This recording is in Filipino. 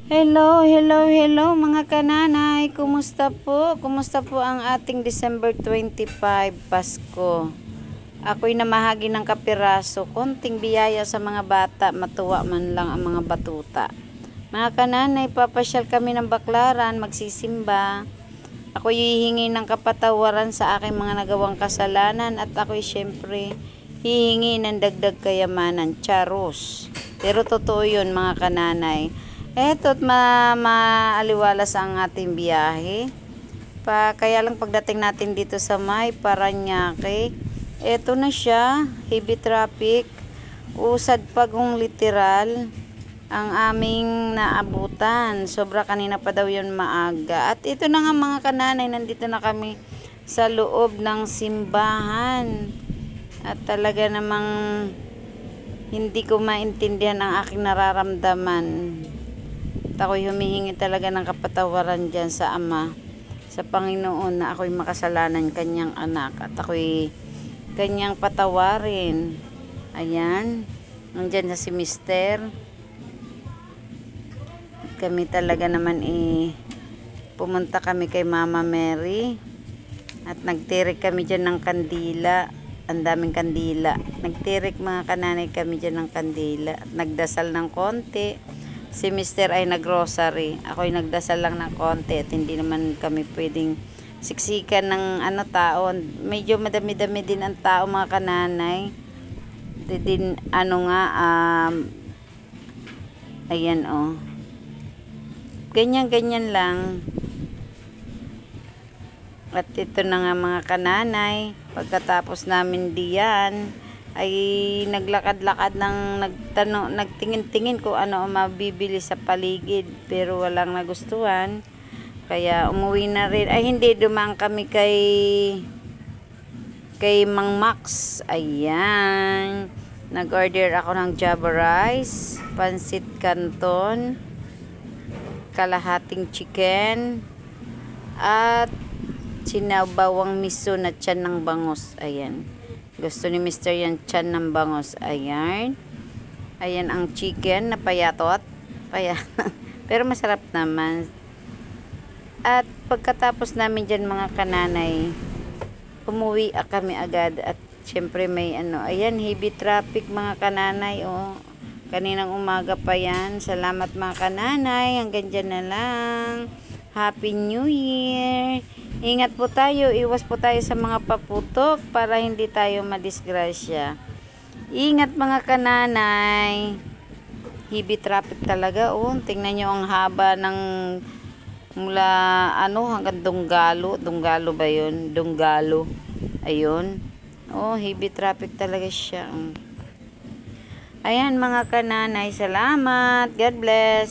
Hello mga kananay. Kumusta po? Kumusta po ang ating December 25 Pasko? Ako'y namahagi ng kapiraso, konting biyaya sa mga bata, matuwa man lang ang mga batuta. Mga kananay, papasyal kami ng Baklaran, magsisimba. Ako'y hihingi ng kapatawaran sa aking mga nagawang kasalanan at ako'y syempre hihingi ng dagdag kayamanan, charos. Pero totoo yun mga kananay. Eto't maaliwalas ang ating biyahe. Kaya lang pagdating natin dito sa may Parañaque, eto na siya, heavy traffic. Usad pagong literal ang aming naabutan. Sobra kanina pa daw yun maaga. At ito na nga mga kananay, nandito na kami sa loob ng simbahan. At talaga namang hindi ko maintindihan ang aking nararamdaman. Ako'y humihingi talaga ng kapatawaran dyan sa Ama, sa Panginoon, na ako'y makasalanan kanyang anak at ako'y kanyang patawarin. Ayan, nandyan na si Mister. At kami talaga naman pumunta kami kay Mama Mary at nagtirik kami dyan ng kandila. Ang daming kandila. Nagtirik mga kananay kami dyan ng kandila at nagdasal ng konti. Si Mister ay nag-grocery. Ako'y nagdasal lang ng konti at hindi naman kami pwedeng siksikan ng tao. Medyo madami-dami din ang tao mga kananay. Ayan ganyan-ganyan lang. At ito na nga mga kananay, pagkatapos namin diyan ay naglakad-lakad ng nagtingin-tingin kung ano ang mabibili sa paligid, pero walang nagustuhan, kaya umuwi na rin. Ay hindi, dumaan kami kay Mang Max. Ayan, nag-order ako ng java rice, pansit canton, kalahating chicken at sinabawang miso na tiyan ng bangus. Ayan, gusto ni Mr. yan tiyan ng bangus. Ayan. Ayan ang chicken na payatot. Pero masarap naman. At pagkatapos namin dyan mga kananay, umuwi kami agad. At syempre may ayan, heavy traffic mga kananay. Kaninang umaga pa yan. Salamat mga kananay. Hanggang dyan na lang. Happy New Year! Ingat po tayo, iwas po tayo sa mga paputok para hindi tayo madisgrasya. Ingat mga kananay. Heavy traffic talaga. Tingnan nyo ang haba ng mula hanggang Dunggalo. Dunggalo ba yun? Dunggalo. Ayun. Heavy traffic talaga siya. Ayan mga kananay, salamat. God bless.